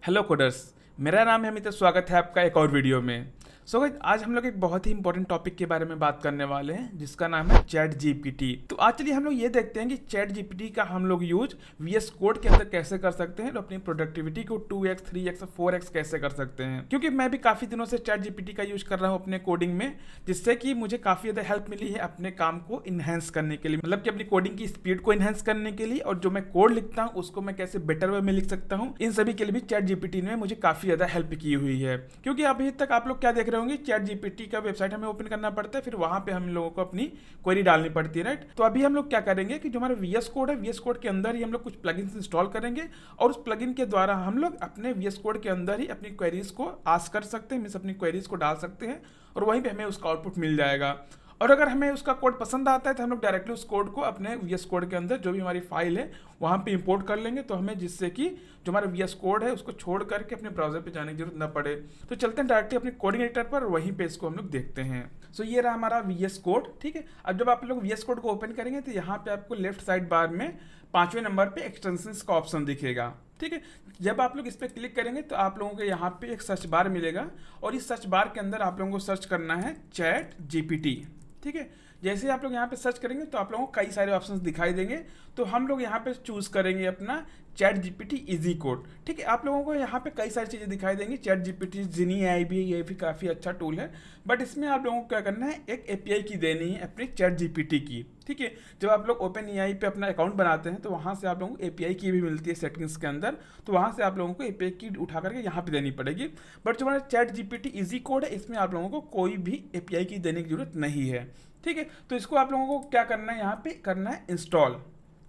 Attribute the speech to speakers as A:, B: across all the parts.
A: Hello coders. मेरा नाम है अमित। स्वागत है आपका एक और वीडियो में। सो गाइस, आज हम लोग एक बहुत ही इंपॉर्टेंट टॉपिक के बारे में बात करने वाले हैं जिसका नाम है चैट जीपीटी। तो आज चलिए हम लोग ये देखते हैं कि चैट जीपीटी का हम लोग यूज वीएस कोड के अंदर कैसे कर सकते हैं और अपनी प्रोडक्टिविटी को 2x 3x और 4x कैसे कर सकते हैं। क्योंकि मैं भी काफ़ी दिनों से चैट जीपीटी का यूज कर रहा हूँ अपने कोडिंग में, जिससे कि मुझे काफ़ी ज़्यादा हेल्प मिली है अपने काम को इन्हेंस करने के लिए, मतलब कि अपनी कोडिंग की स्पीड को इन्हेंस करने के लिए, और जो मैं कोड लिखता हूँ उसको मैं कैसे बेटर वे में लिख सकता हूँ, इन सभी के लिए भी चैट जीपीटी ने मुझे काफ़ी ज़्यादा हेल्प की हुई है। क्योंकि अभी तक आप लोग क्या देख रहे होंगे, चैट जीपीटी का वेबसाइट हमें ओपन करना पड़ता है, फिर वहां पे हम लोगों को अपनी क्वेरी डालनी पड़ती है, राइट। तो अभी हम लोग क्या करेंगे कि जो हमारा वीएस कोड है, वीएस कोड के अंदर ही हम लोग कुछ प्लगइन्स इंस्टॉल करेंगे और उस प्लगइन के द्वारा हम लोग अपने वीएस कोड के अंदर ही अपनी क्वेरीज को आस्क कर सकते हैं, मींस अपनी क्वेरीज को डाल सकते हैं और वहीं पे हमें उसका आउटपुट मिल जाएगा। और अगर हमें उसका कोड पसंद आता है तो हम लोग डायरेक्टली उस कोड को अपने वीएस कोड के अंदर जो भी हमारी फाइल है वहाँ पे इंपोर्ट कर लेंगे, तो हमें जिससे कि जो हमारा वीएस कोड है उसको छोड़ करके अपने ब्राउजर पे जाने की जरूरत न पड़े। तो चलते हैं डायरेक्टली अपने कोडिंग एडिटर पर, वहीं पे इसको हम लोग देखते हैं। सो ये रहा हमारा वीएस कोड, ठीक है। अब जब आप लोग वीएस कोड को ओपन करेंगे तो यहाँ पे आपको लेफ्ट साइड बार में 5वें नंबर पे एक्सटेंशंस का ऑप्शन दिखेगा, ठीक है। जब आप लोग इस पर क्लिक करेंगे तो आप लोगों को यहाँ पे एक सर्च बार मिलेगा और इस सर्च बार के अंदर आप लोगों को सर्च करना है चैट जीपीटी, ठीक है। जैसे ही आप लोग यहाँ पे सर्च करेंगे तो आप लोगों को कई सारे ऑप्शंस दिखाई देंगे, तो हम लोग यहाँ पे चूज करेंगे अपना चैट जीपीटी इजी कोड, ठीक है। आप लोगों को यहाँ पे कई सारी चीज़ें दिखाई देंगी। चैट जीपीटी जिनी आई भी, ये भी काफ़ी अच्छा टूल है, बट इसमें आप लोगों को क्या करना है, एक एपीआई की देनी है अपनी चैट जीपीटी की, ठीक है। जब आप लोग ओपन एआई पे अपना अकाउंट बनाते हैं तो वहाँ से आप लोगों को एपीआई की भी मिलती है सेटिंग्स के अंदर, तो वहाँ से आप लोगों को एपीआई की उठा करके यहाँ पे देनी पड़ेगी। बट जो हमारा चैट जीपीटी इजी कोड है, इसमें आप लोगों को कोई भी एपीआई की देने की जरूरत नहीं है, ठीक है। तो इसको आप लोगों को क्या करना है, यहाँ पे करना है इंस्टॉल,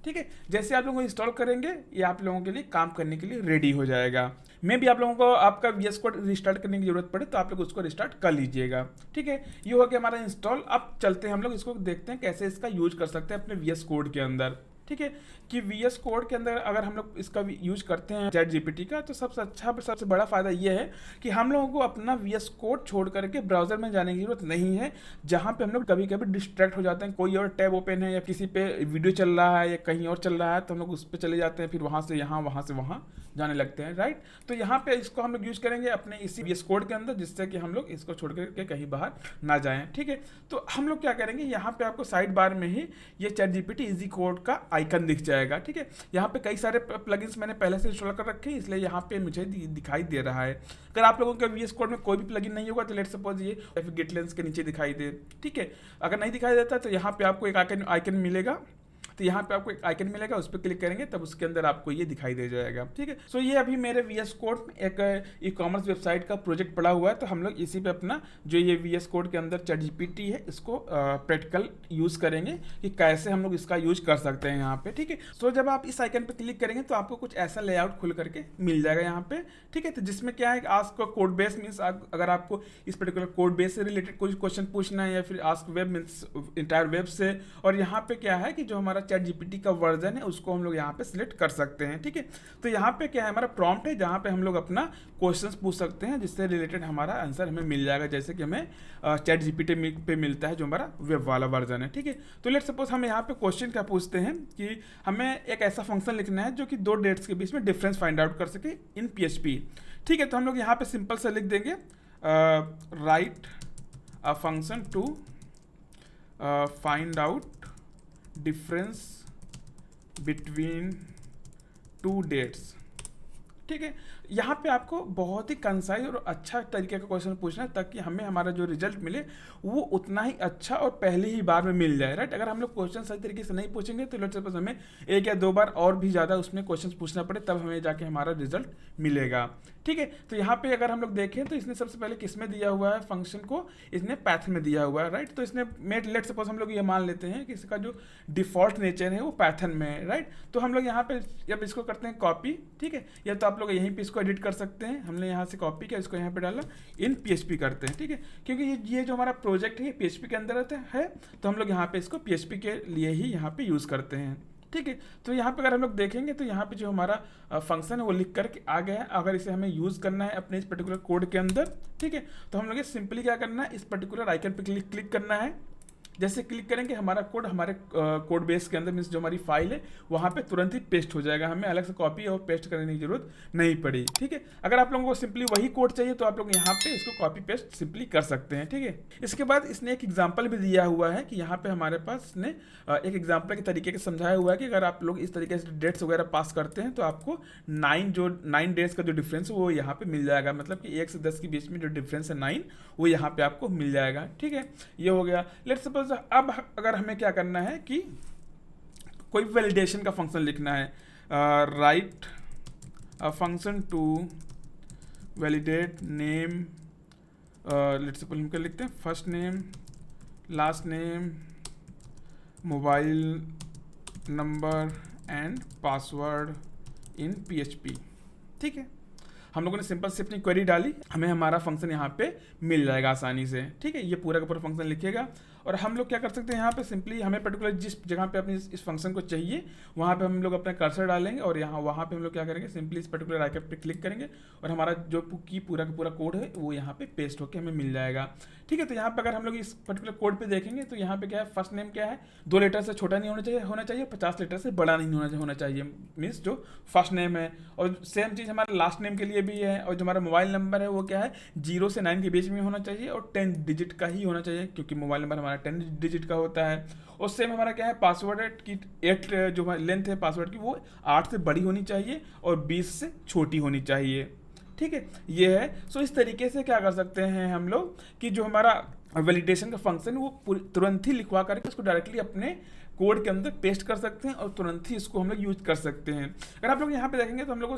A: ठीक है। जैसे आप लोगों को इंस्टॉल करेंगे ये आप लोगों के लिए काम करने के लिए रेडी हो जाएगा। मैं भी आप लोगों को आपका वीएस कोड रिस्टार्ट करने की जरूरत पड़े तो आप लोग उसको रिस्टार्ट कर लीजिएगा, ठीक है। ये हो गया हमारा इंस्टॉल। अब चलते हैं हम लोग इसको देखते हैं कैसे इसका यूज कर सकते हैं अपने वीएस कोड के अंदर, ठीक है। कि वीएस कोड के अंदर अगर हम लोग इसका यूज करते हैं चैट जीपीटी का, तो सबसे अच्छा सबसे बड़ा फायदा ये है कि हम लोगों को अपना वीएस कोड छोड़ करके ब्राउजर में जाने की जरूरत नहीं है, जहाँ पे हम लोग कभी कभी डिस्ट्रैक्ट हो जाते हैं। कोई और टैब ओपन है या किसी पे वीडियो चल रहा है या कहीं और चल रहा है तो हम लोग उस पर चले जाते हैं, फिर वहाँ से वहाँ जाने लगते हैं, राइट। तो यहाँ पे इसको हम लोग यूज करेंगे अपने इसी वीएस कोड के अंदर, जिससे कि हम लोग इसको छोड़ करके कहीं बाहर ना जाएं, ठीक है। तो हम लोग क्या करेंगे, यहाँ पे आपको साइड बार में ही ये चैट जीपीटी इजी कोड का आइकन दिख जाएगा, ठीक है। यहाँ पे कई सारे प्लगइन्स मैंने पहले से इंस्टॉल कर रखे हैं, इसलिए यहाँ पे मुझे दिखाई दे रहा है। अगर आप लोगों के वीएस कोड में कोई भी प्लगइन नहीं होगा तो लेट्स सपोज ये गेटलेंस के नीचे दिखाई दे, ठीक है। अगर नहीं दिखाई देता तो यहाँ पे आपको एक आइकन मिलेगा, तो यहाँ पे आपको एक आइकन मिलेगा, उस पर क्लिक करेंगे तब उसके अंदर आपको ये दिखाई दे जाएगा, ठीक है। सो ये अभी मेरे वीएस कोड में एक ई कॉमर्स वेबसाइट का प्रोजेक्ट पड़ा हुआ है, तो हम लोग इसी पे अपना जो ये वीएस कोड के अंदर चैट जीपीटी है इसको प्रैक्टिकल यूज करेंगे कि कैसे हम लोग इसका यूज कर सकते हैं यहाँ पे, ठीक है। सो जब आप इस आइकन पे क्लिक करेंगे तो आपको कुछ ऐसा लेआउट खुल करके मिल जाएगा यहाँ पे, ठीक है। तो जिसमें क्या है, आस्क कोड बेस मीन्स अगर आपको इस पर्टिकुलर कोड बेस से रिलेटेड कोई क्वेश्चन पूछना है, या फिर ask web means entire web से। और यहाँ पे क्या है कि जो हमारा चैट जीपीटी का वर्जन है उसको हम लोग यहाँ पे सिलेक्ट कर सकते हैं, ठीक है। तो यहाँ पे क्या है, हमारा प्रॉम्प्ट है जहाँ पे हम लोग अपना क्वेश्चंस पूछ सकते हैं, जिससे रिलेटेड हमारा आंसर हमें मिल जाएगा, जैसे कि हमें चैट जीपीटी पे मिलता है जो हमारा वेब वाला वर्जन है, ठीक है। तो लेट्स सपोज हम यहाँ पे क्वेश्चन क्या पूछते हैं कि हमें एक ऐसा फंक्शन लिखना है जो कि दो डेट्स के बीच में डिफरेंस फाइंड आउट कर सके इन पीएचपी, ठीक है। तो हम लोग यहाँ पे सिंपल से लिख देंगे write a function to find out difference between two dates, ठीक है। यहाँ पे आपको बहुत ही कंसाइज और अच्छा तरीके का क्वेश्चन पूछना है ताकि हमें हमारा जो रिजल्ट मिले वो उतना ही अच्छा और पहले ही बार में मिल जाए, राइट। अगर हम लोग क्वेश्चन सही तरीके से नहीं पूछेंगे तो लेट्स सपोज हमें एक या दो बार और भी ज़्यादा उसमें क्वेश्चन पूछना पड़े, तब हमें जाके हमारा रिजल्ट मिलेगा, ठीक है। तो यहाँ पे अगर हम लोग देखें तो इसने सबसे पहले किस में दिया हुआ है फंक्शन को, इसने पैथ में दिया हुआ है, राइट। तो इसने लेट्स सपोज हम लोग ये मान लेते हैं कि इसका जो डिफॉल्ट नेचर है वो पैथन में है, राइट। तो हम लोग यहाँ पे जब इसको करते हैं कॉपी, ठीक है, या तो आप लोग यहीं पे इसको एडिट कर सकते हैं। हमने यहाँ से कॉपी किया, इसको यहाँ पे डाला, इन पीएचपी करते हैं, ठीक है। क्योंकि ये जो हमारा प्रोजेक्ट है पीएचपी के अंदर रहता है, तो हम लोग यहाँ पे इसको पीएचपी के लिए ही यहाँ पे यूज़ करते हैं, ठीक है। तो यहाँ पे अगर हम लोग देखेंगे तो यहाँ पे जो हमारा फंक्शन है वो लिख करके आ गया है। अगर इसे हमें यूज़ करना है अपने इस पर्टिकुलर कोड के अंदर, ठीक है, तो हम लोग सिंपली क्या करना है, इस पर्टिकुलर आइकन पे क्लिक करना है, जैसे क्लिक करेंगे हमारा कोड हमारे कोड बेस के अंदर, मीन्स जो हमारी फाइल है वहाँ पे तुरंत ही पेस्ट हो जाएगा, हमें अलग से कॉपी और पेस्ट करने की जरूरत नहीं पड़ी। ठीक है, अगर आप लोगों को सिंपली वही कोड चाहिए तो आप लोग यहाँ पे इसको कॉपी पेस्ट सिंपली कर सकते हैं। ठीक है, इसके बाद इसने एक एग्जाम्पल भी दिया हुआ है कि यहाँ पे हमारे पास इसने एक एग्जाम्पल के तरीके से समझाया हुआ है कि अगर आप लोग इस तरीके से डेट्स वगैरह पास करते हैं तो आपको 9 डेज का जो डिफरेंस है वो यहाँ पे मिल जाएगा, मतलब कि 1 से 10 के बीच में जो डिफरेंस है 9 वो यहाँ पे आपको मिल जाएगा। ठीक है, ये हो गया। लेट्स सपोज अब अगर हमें क्या करना है कि कोई वैलिडेशन का फंक्शन लिखना है, write a function to validate name, let's suppose हम क्या लिखते हैं, first name, last name, mobile number and password in PHP। ठीक है, हम लोगों ने सिंपल से अपनी क्वेरी डाली, हमें हमारा फंक्शन यहाँ पे मिल जाएगा आसानी से। ठीक है, ये पूरा का पूरा फंक्शन लिखेगा और हम लोग क्या कर सकते हैं यहाँ पे सिंपली हमें पर्टिकुलर जिस जगह पे अपने इस फंक्शन को चाहिए वहाँ पे हम लोग अपना कर्सर डालेंगे और वहाँ पे हम लोग क्या करेंगे, सिंपली इस पर्टिकुलर आइकन पे क्लिक करेंगे और हमारा जो की पूरा का पूरा कोड है वो यहाँ पे पेस्ट होकर हमें मिल जाएगा। ठीक है, तो यहाँ पे अगर हम लोग इस पर्टिकुलर कोड पे देखेंगे तो यहाँ पे क्या है, फर्स्ट नेम क्या है, 2 लेटर से छोटा नहीं होना चाहिए 50 लेटर से बड़ा नहीं होना चाहिए, मीन्स जो फर्स्ट नेम है। और सेम चीज़ हमारे लास्ट नेम के लिए भी है। और जो हमारा मोबाइल नंबर है वो क्या है, 0 से 9 के बीच में होना चाहिए और 10 डिजिट का ही होना चाहिए, क्योंकि मोबाइल नंबर हमारा 10 डिजिट का होता है। और सेम हमारा क्या है, पासवर्ड की 8 जो लेंथ है पासवर्ड की वो 8 से बड़ी होनी चाहिए और 20 से छोटी होनी चाहिए। ठीक है, ये है। सो इस तरीके से क्या कर सकते हैं हम लोग कि जो हमारा वैलिडेशन का फंक्शन वो तुरंत ही लिखवा करके उसको डायरेक्टली अपने कोड के अंदर पेस्ट कर सकते हैं और तुरंत ही इसको हम लोग यूज कर सकते हैं। अगर आप लोग यहाँ पे देखेंगे तो हम लोग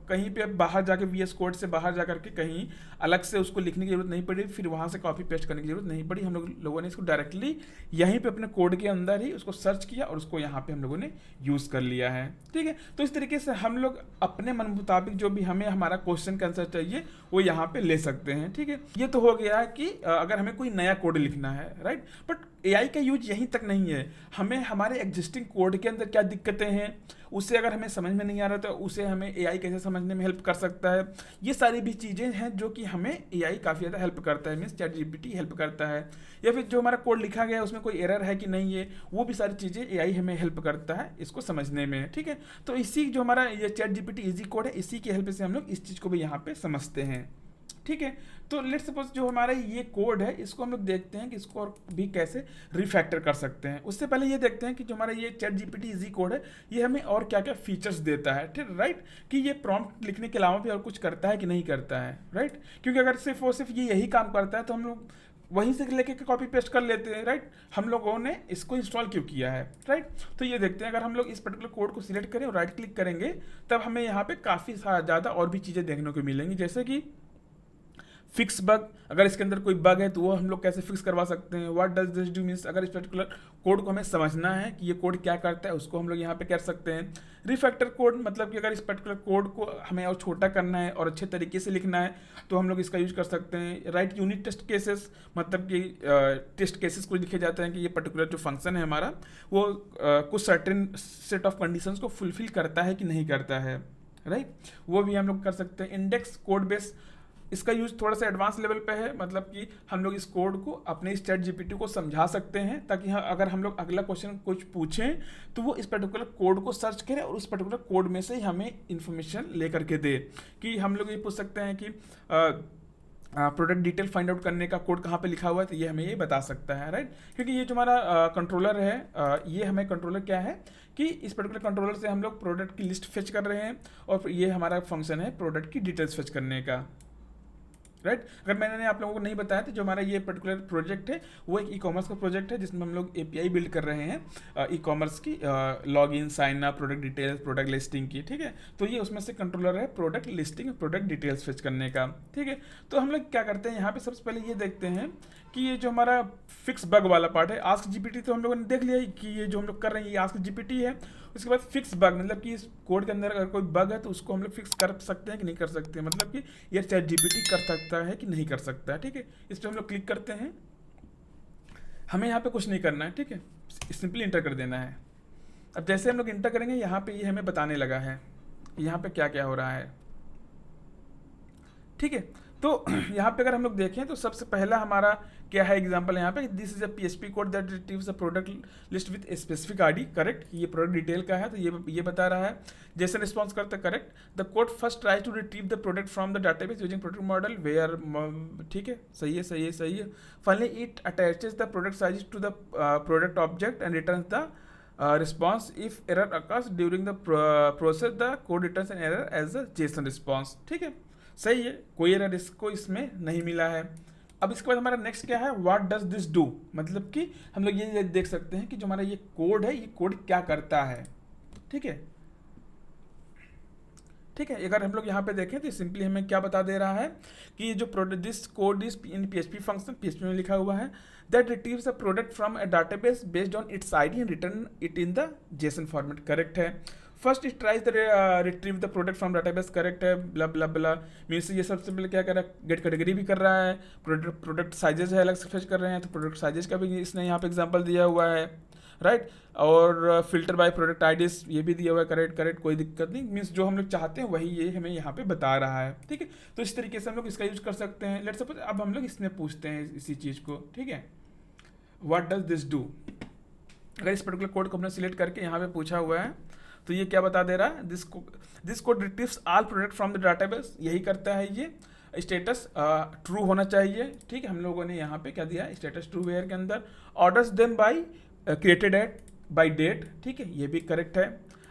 A: कहीं पे बाहर जाके VS कोड से बाहर जा करके कहीं अलग से उसको लिखने की जरूरत नहीं पड़ी, फिर वहाँ से कॉपी पेस्ट करने की जरूरत नहीं पड़ी। हम लोगों ने इसको डायरेक्टली यहीं पे अपने कोड के अंदर ही उसको सर्च किया और उसको यहाँ पे हम लोगों ने यूज़ कर लिया है। ठीक है, तो इस तरीके से हम लोग अपने मन मुताबिक जो भी हमें हमारा क्वेश्चन का आंसर चाहिए वो यहाँ पे ले सकते हैं। ठीक है, ये तो हो गया कि अगर हमें कोई नया कोड लिखना है, राइट। बट AI का यूज यहीं तक नहीं है, हमें हमारे एग्जिस्टिंग कोड के अंदर क्या दिक्कतें हैं उससे अगर हमें समझ में नहीं आ रहा तो उसे हमें AI कैसे समझने में हेल्प कर सकता है। ये सारी भी चीज़ें हैं जो कि हमें AI काफ़ी ज़्यादा हेल्प करता है, मीन्स ChatGPT हेल्प करता है। या फिर जो हमारा कोड लिखा गया है उसमें कोई एरर है कि नहीं है, वो भी सारी चीज़ें AI हमें हेल्प करता है इसको समझने में। ठीक है, तो इसी जो हमारा ये ChatGPT ईजी कोड है इसी की हेल्प से हम लोग इस चीज़ को भी यहाँ पे समझते हैं। ठीक है, तो लेट्स सपोज जो हमारा ये कोड है इसको हम लोग देखते हैं कि इसको और भी कैसे रिफैक्टर कर सकते हैं। उससे पहले ये देखते हैं कि जो हमारा ये ChatGPT ईजी कोड है ये हमें और क्या क्या फीचर्स देता है। ठीक, राइट, कि ये प्रॉम्प्ट लिखने के अलावा भी और कुछ करता है कि नहीं करता है, राइट। क्योंकि अगर सिर्फ और सिर्फ ये यही काम करता है तो हम लोग वहीं से लेके कॉपी पेस्ट कर लेते हैं, राइट। हम लोगों ने इसको इंस्टॉल क्यों किया है, राइट। तो ये देखते हैं, अगर हम लोग इस पर्टिकुलर कोड को सिलेक्ट करें और राइट क्लिक करेंगे तब हमें यहाँ पे काफ़ी ज़्यादा और भी चीज़ें देखने को मिलेंगी, जैसे कि फिक्स बग। अगर इसके अंदर कोई बग है तो वो हम लोग कैसे फिक्स करवा सकते हैं। What does this do, means अगर इस पर्टिकुलर कोड को हमें समझना है कि ये कोड क्या करता है उसको हम लोग यहाँ पे कर सकते हैं। रिफैक्टर कोड, मतलब कि अगर इस पर्टिकुलर कोड को हमें और छोटा करना है और अच्छे तरीके से लिखना है तो हम लोग इसका यूज कर सकते हैं। राइट यूनिट टेस्ट केसेस, मतलब कि टेस्ट केसेस को लिखे जाते हैं कि ये पर्टिकुलर जो फंक्शन है हमारा वो कुछ सर्टेन सेट ऑफ कंडीशंस को फुलफिल करता है कि नहीं करता है, राइट। वो भी हम लोग कर सकते हैं। इंडेक्स कोड बेस, इसका यूज थोड़ा सा एडवांस लेवल पे है, मतलब कि हम लोग इस कोड को अपने इस ChatGPT को समझा सकते हैं ताकि अगर हम लोग अगला क्वेश्चन कुछ पूछें तो वो इस पर्टिकुलर कोड को सर्च करे और उस पर्टिकुलर कोड में से हमें इंफॉर्मेशन लेकर के दे। कि हम लोग ये पूछ सकते हैं कि प्रोडक्ट डिटेल फाइंड आउट करने का कोड कहाँ पे लिखा हुआ है तो ये हमें ये बता सकता है, राइट। क्योंकि ये जो हमारा कंट्रोलर है ये हमें कंट्रोलर क्या है कि इस पर्टिकुलर कंट्रोलर से हम लोग प्रोडक्ट की लिस्ट फेच कर रहे हैं और ये हमारा फंक्शन है प्रोडक्ट की डिटेल्स फेच करने का, राइट। अगर मैंने आप लोगों को नहीं बताया तो जो हमारा ये पर्टिकुलर प्रोजेक्ट है वो एक ई-कॉमर्स का प्रोजेक्ट है जिसमें हम लोग API बिल्ड कर रहे हैं ई-कॉमर्स की, login, sign up, product details, product listing की। ठीक है, तो ये उसमें से कंट्रोलर है product listing, product details fetch करने का। ठीक है, तो हम लोग क्या करते हैं यहाँ पे सबसे पहले ये देखते हैं कि ये जो हमारा फिक्स बग वाला पार्ट है, आस्क GPT तो हम लोगों ने देख लिया कि ये जो हम लोग कर रहे हैं ये आस्क GPT है। उसके बाद फिक्स बग, मतलब कि इस कोड के अंदर अगर कोई बग है तो उसको हम लोग फिक्स कर सकते हैं कि नहीं कर सकते हैं, मतलब कि ये ChatGPT कर सकता है कि नहीं कर सकता है। ठीक है, इस पर हम लोग क्लिक करते हैं, हमें यहाँ पे कुछ नहीं करना है, ठीक है, सिंपली इंटर कर देना है। अब जैसे हम लोग इंटर करेंगे यहाँ पे ये हमें बताने लगा है यहाँ पे क्या क्या हो रहा है। ठीक है, तो यहाँ पे अगर हम लोग देखें तो सबसे पहला हमारा क्या है एग्जांपल यहाँ पे, this is a PHP code that retrieves a product list with specific ID, correct. ये प्रोडक्ट डिटेल का है तो ये बता रहा है। जैसे रिस्पॉन्स करते हैं, correct. The code first try to retrieve the product from the database using product model where, ठीक है, सही है सही है सही है। Finally it attaches the product size to the product object and returns the response. If error occurs during the process, the code returns an error as a JSON response, ठीक है, सही है, कोई एरर इसको इसमें नहीं मिला है। अब इसके बाद हमारा नेक्स्ट क्या है, व्हाट डज दिस डू, मतलब कि हम लोग ये देख सकते हैं कि जो हमारा ये कोड है, ये कोड क्या करता है, ठीक है। ठीक है, अगर हम लोग यहाँ पे देखें तो सिंपली हमें क्या बता दे रहा है कि ये जो product, this code is in PHP function, PHP में लिखा हुआ है, that retrieves a product from a database based on its ID and return it in the JSON format, correct है। First it tries the retrieve the product from database, correct है। Blah ब्ला ब्ला means ये सबसे पहले क्या कर रहा है, gate category भी कर रहा है, प्रोडक्ट साइजेस है अलग से फेच कर रहे हैं, तो प्रोडक्ट साइजेस का भी इसने यहाँ पे एग्जाम्पल दिया हुआ है, राइट। और फिल्टर बाय प्रोडक्ट आईडीज ये भी दिया हुआ है, करेक्ट करेक्ट, कोई दिक्कत नहीं। मीन्स जो हम लोग चाहते हैं वही ये हमें यहाँ पे बता रहा है, ठीक है। तो इस तरीके से हम लोग इसका यूज कर सकते हैं। लेट्स सपोज अब हम लोग इसमें पूछते हैं इसी चीज़ को, ठीक है, व्हाट डज दिस डू। अगर इस पर्टिकुलर कोड को हमने सिलेक्ट करके यहाँ पे पूछा हुआ है तो ये क्या बता दे रहा है, this code retrieves all product from the database, यही करता है ये। स्टेटस ट्रू होना चाहिए, ठीक है। हम लोगों ने यहाँ पे क्या दिया, स्टेटस ट्रू वेयर के अंदर, orders them by created at by date, ठीक है, ये भी करेक्ट है।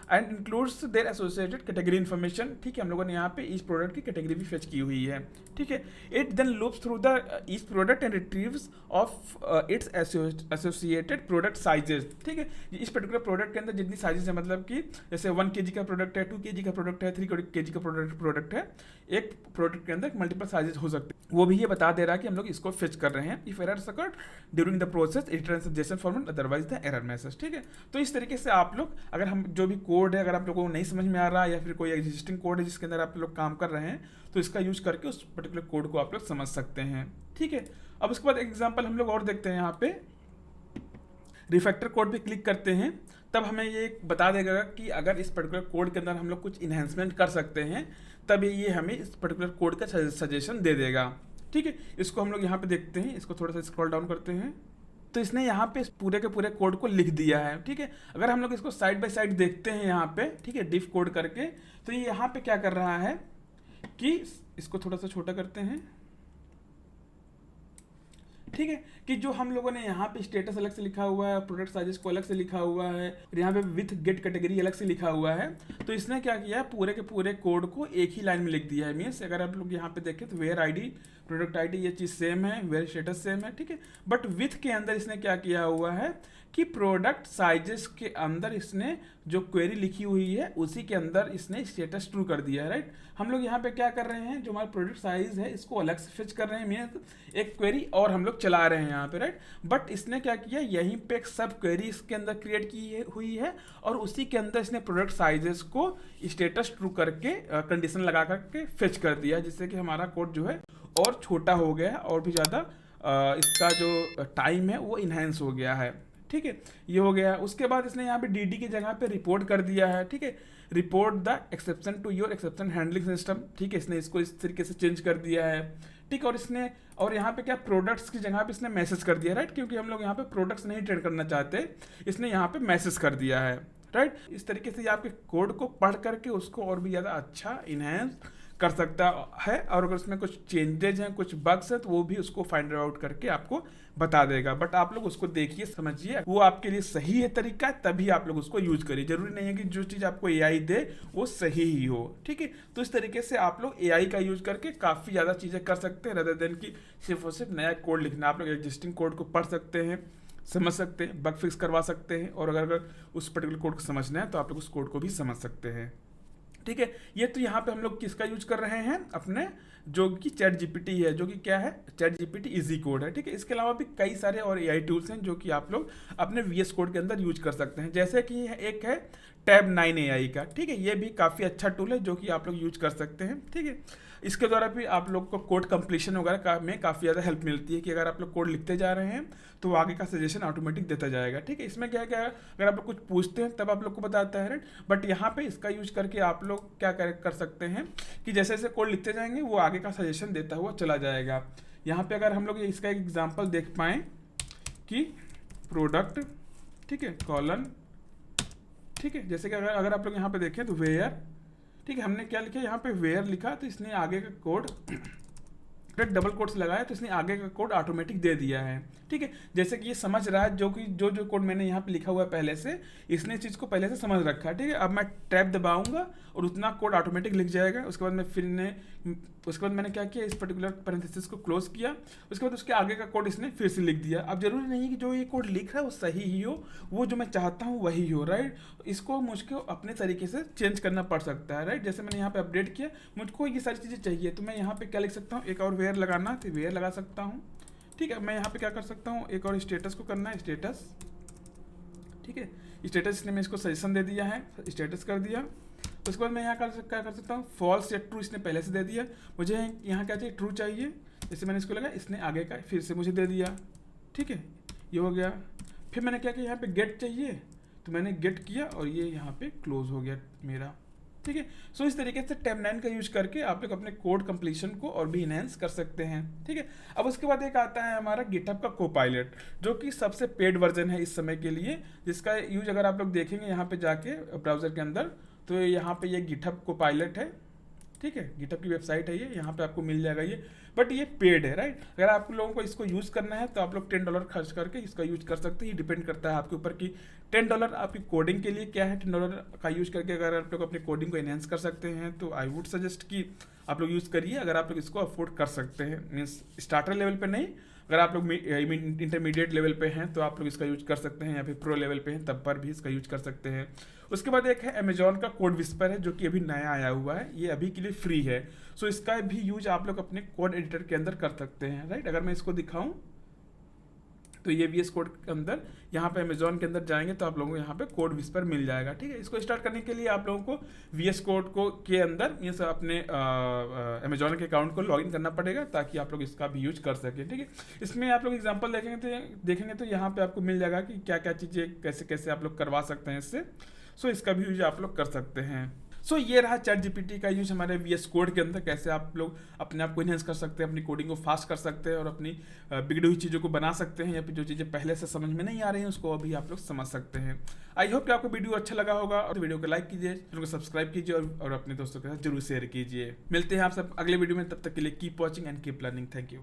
A: And includes their associated category information, ठीक है, हम लोगों ने यहाँ पे इस प्रोडक्ट की कैटेगरी भी फेच की हुई है, ठीक है। It then loops through the each product and retrieves of its associated product sizes, ठीक है। इस पर्टिकुलर प्रोडक्ट के अंदर जितनी साइजेस है, मतलब कि जैसे 1 kg का प्रोडक्ट है, 2 kg का प्रोडक्ट है, 3 kg का प्रोडक्ट है, एक प्रोडक्ट के अंदर मल्टीपल साइजेस हो सकते हैं, वो भी ये बता दे रहा है कि हम लोग इसको फेच कर रहे हैं। If error occurred during the process it returns the JSON format, otherwise the error message, ठीक है। तो इस तरीके से आप लोग, अगर हम जो भी कोड है, अगर आप लोगों को नहीं समझ में आ रहा है या फिर कोई एग्जिस्टिंग कोड है जिसके अंदर आप लोग काम कर रहे हैं, तो इसका यूज करके उस पर्टिकुलर कोड को आप लोग समझ सकते हैं, ठीक है। अब उसके बाद एग्जांपल हम लोग और देखते हैं, यहाँ पे रिफैक्टर कोड पे क्लिक करते हैं, तब हमें ये बता देगा कि अगर इस पर्टिकुलर कोड के अंदर हम लोग कुछ इन्हेंसमेंट कर सकते हैं, तब ये हमें इस पर्टिकुलर कोड का सजेशन दे देगा, ठीक है। इसको हम लोग यहाँ पे देखते हैं, इसको थोड़ा सा स्क्रॉल डाउन करते हैं, तो इसने यहाँ पे पूरे के पूरे कोड को लिख दिया है, ठीक है। अगर हम लोग इसको साइड बाय साइड देखते हैं यहाँ पे, ठीक है, डिफ कोड करके, तो ये यहाँ पे क्या कर रहा है कि इसको थोड़ा सा छोटा करते हैं, ठीक है, कि जो हम लोगों ने यहाँ पे स्टेटस अलग से लिखा हुआ है, प्रोडक्ट साइजेस को अलग से लिखा हुआ है, और यहाँ पे विथ गेट कैटेगरी अलग से लिखा हुआ है, तो इसने क्या किया है, पूरे के पूरे कोड को एक ही लाइन में लिख दिया है। मीन्स अगर आप लोग यहाँ पे देखें तो वेयर आईडी, प्रोडक्ट आईडी, ये चीज़ सेम है, वेयर स्टेटस सेम है, ठीक है। बट विथ के अंदर इसने क्या किया हुआ है कि प्रोडक्ट साइजेस के अंदर इसने जो क्वेरी लिखी हुई है उसी के अंदर इसने स्टेटस ट्रू कर दिया है, राइट। हम लोग यहाँ पे क्या कर रहे हैं, जो हमारा प्रोडक्ट साइज है इसको अलग से फिच कर रहे हैं, मीन्स एक क्वेरी और हम लोग चला रहे हैं यहाँ पे, राइट। बट इसने क्या किया, यहीं पे एक सब क्वेरी इसके अंदर क्रिएट की हुई है और उसी के अंदर इसने प्रोडक्ट साइजेस को स्टेटस ट्रू करके कंडीशन लगा करके फिच कर दिया, जिससे कि हमारा कोड जो है और छोटा हो गया और भी ज़्यादा इसका जो टाइम है वो इन्हेंस हो गया है, ठीक है। ये हो गया। उसके बाद इसने यहाँ पे डीडी की जगह पे रिपोर्ट कर दिया है, ठीक है, report the exception to your exception handling system, ठीक है, इसने इसको इस तरीके से चेंज कर दिया है, ठीक। और इसने और यहाँ पे क्या प्रोडक्ट्स की जगह पे इसने मैसेज कर दिया, राइट, क्योंकि हम लोग यहाँ पे प्रोडक्ट्स नहीं ट्रेड करना चाहते, इसने यहाँ पे मैसेज कर दिया है, राइट। इस तरीके से आपके कोड को पढ़ करके उसको और भी ज़्यादा अच्छा इन्हेंस कर सकता है, और अगर उसमें कुछ चेंजेज हैं, कुछ बग्स हैं, तो वो भी उसको फाइंड आउट करके आपको बता देगा। बट आप लोग उसको देखिए, समझिए, वो आपके लिए सही है तरीका, तभी आप लोग उसको यूज करिए। जरूरी नहीं है कि जो चीज़ आपको एआई दे वो सही ही हो, ठीक है। तो इस तरीके से आप लोग एआई का यूज करके काफ़ी ज़्यादा चीज़ें कर सकते हैं, रदर देन कि सिर्फ और सिर्फ नया कोड लिखना। आप लोग एग्जिस्टिंग कोड को पढ़ सकते हैं, समझ सकते हैं, बग फिक्स करवा सकते हैं, और अगर उस पर्टिकुलर कोड को समझना है तो आप लोग उस कोड को भी समझ सकते हैं, ठीक है। ये तो यहाँ पे हम लोग किसका यूज कर रहे हैं, अपने जो कि चैट जीपीटी है, जो कि क्या है, चैट जीपीटी इजी कोड है, ठीक है। इसके अलावा भी कई सारे और एआई टूल्स हैं जो कि आप लोग अपने वीएस कोड के अंदर यूज कर सकते हैं, जैसे कि एक है Tab9 AI का, ठीक है, ये भी काफ़ी अच्छा टूल है जो कि आप लोग यूज कर सकते हैं, ठीक है। इसके द्वारा भी आप लोग को कोड कंप्लीशन वगैरह में काफ़ी ज़्यादा हेल्प मिलती है कि अगर आप लोग कोड लिखते जा रहे हैं तो वो आगे का सजेशन ऑटोमेटिक देता जाएगा। ठीक है, इसमें क्या क्या अगर आप लोग कुछ पूछते हैं तब आप लोग को बताता है, राइट। बट यहाँ पे इसका यूज करके आप लोग क्या कर सकते हैं कि जैसे जैसे कोड लिखते जाएंगे वो आगे का सजेशन देता हुआ चला जाएगा। यहाँ पे अगर हम लोग इसका एक एग्जाम्पल देख पाएँ कि प्रोडक्ट, ठीक है, कॉलन, ठीक है, जैसे कि अगर आप लोग यहाँ पे देखें तो वेयर, ठीक है, हमने क्या लिखा यहाँ पे वेयर लिखा तो इसने आगे का कोड डबल कोट्स लगाया तो इसने आगे का कोड ऑटोमेटिक दे दिया है। ठीक है, जैसे कि ये समझ रहा है जो कोड मैंने यहाँ पे लिखा हुआ है पहले से, इसने इस चीज़ को पहले से समझ रखा है। ठीक है, अब मैं टैब दबाऊंगा और उतना कोड ऑटोमेटिक लिख जाएगा। उसके बाद मैंने क्या किया, इस पर्टिकुलर पैरेंथेसिस को क्लोज किया, उसके बाद उसके आगे का कोड इसने फिर से लिख दिया। अब जरूरी नहीं है कि जो ये कोड लिख रहा है वो सही ही हो, वो जो मैं चाहता हूँ वही हो, राइट। इसको मुझको अपने तरीके से चेंज करना पड़ सकता है, राइट। जैसे मैंने यहाँ पे अपडेट किया, मुझको ये सारी चीज़ें चाहिए तो मैं यहाँ पे क्या लिख सकता हूँ, एक और वेयर लगाना तो वेयर लगा सकता हूँ। ठीक है, मैं यहाँ पे क्या कर सकता हूँ, एक और स्टेटस को करना है, स्टेटस। ठीक है, स्टेटस ने मैं इसको सजेशन दे दिया है, स्टेटस कर दिया। उसके बाद मैं यहाँ क्या कर सकता हूँ, फॉल्स या ट्रू इसने पहले से दे दिया, मुझे यहाँ क्या चाहिए, ट्रू चाहिए। जैसे मैंने इसको लगा, इसने आगे का फिर से मुझे दे दिया। ठीक है, ये हो गया। फिर मैंने क्या किया, यहाँ पे गेट चाहिए तो मैंने गेट किया और ये यहाँ पे क्लोज हो गया मेरा। ठीक है, सो इस तरीके से टैब 9 का यूज करके आप लोग अपने कोड कंप्लीशन को और भी इनहेंस कर सकते हैं। ठीक है, अब उसके बाद एक आता है हमारा गिटहब का कोपायलट, जो कि सबसे पेड वर्जन है इस समय के लिए, जिसका यूज अगर आप लोग देखेंगे यहाँ पे जाके ब्राउजर के अंदर तो यहाँ पे ये गिटहब कोपायलट है। ठीक है, गिटहब की वेबसाइट है ये, यहाँ पे आपको मिल जाएगा ये, बट ये पेड है, राइट। अगर आप लोगों को इसको यूज़ करना है तो आप लोग $10 खर्च करके इसका यूज कर सकते हैं। ये डिपेंड करता है आपके ऊपर कि $10 आपकी कोडिंग के लिए क्या है। $10 का यूज करके अगर आप लोग अपनी कोडिंग को एनहेंस कर सकते हैं तो आई वुड सजेस्ट कि आप लोग यूज़ करिए, अगर आप लोग इसको अफोर्ड कर सकते हैं। मीन्स स्टार्टर लेवल पे नहीं, अगर आप लोग इंटरमीडिएट लेवल पे हैं तो आप लोग इसका यूज कर सकते हैं, या फिर प्रो लेवल पे हैं तब पर भी इसका यूज कर सकते हैं। उसके बाद एक है अमेजॉन का कोड विस्पर है, जो कि अभी नया आया हुआ है, ये अभी के लिए फ्री है। सो इसका भी यूज आप लोग अपने कोड एडिटर के अंदर कर सकते हैं, राइट। अगर मैं इसको दिखाऊं तो ये VS कोड के अंदर यहाँ पे अमेजॉन के अंदर जाएंगे तो आप लोगों को यहाँ पे कोड विस्पर मिल जाएगा। ठीक है, इसको स्टार्ट करने के लिए आप लोगों को VS कोड को के अंदर ये सब अपने अमेजॉन के अकाउंट को लॉगिन करना पड़ेगा ताकि आप लोग इसका भी यूज कर सकें। ठीक है, इसमें आप लोग एग्जांपल देखेंगे तो यहाँ पे आपको मिल जाएगा कि क्या क्या चीज़ें कैसे कैसे आप लोग करवा सकते हैं इससे। सो इसका भी यूज आप लोग कर सकते हैं। सो ये रहा चैट जीपीटी का यूज हमारे VS कोड के अंदर, कैसे आप लोग अपने आप को इनहेंस कर सकते हैं, अपनी कोडिंग को फास्ट कर सकते हैं और अपनी बिगड़ी हुई चीज़ों को बना सकते हैं, या फिर जो चीज़ें पहले से समझ में नहीं आ रही हैं उसको अभी आप लोग समझ सकते हैं। आई होप कि आपको वीडियो अच्छा लगा होगा, और वीडियो को लाइक कीजिए, चैनल को सब्सक्राइब कीजिए और अपने दोस्तों के साथ जरूर शेयर कीजिए। मिलते हैं आप सब अगले वीडियो में, तब तक के लिए keep watching and keep learning. Thank you.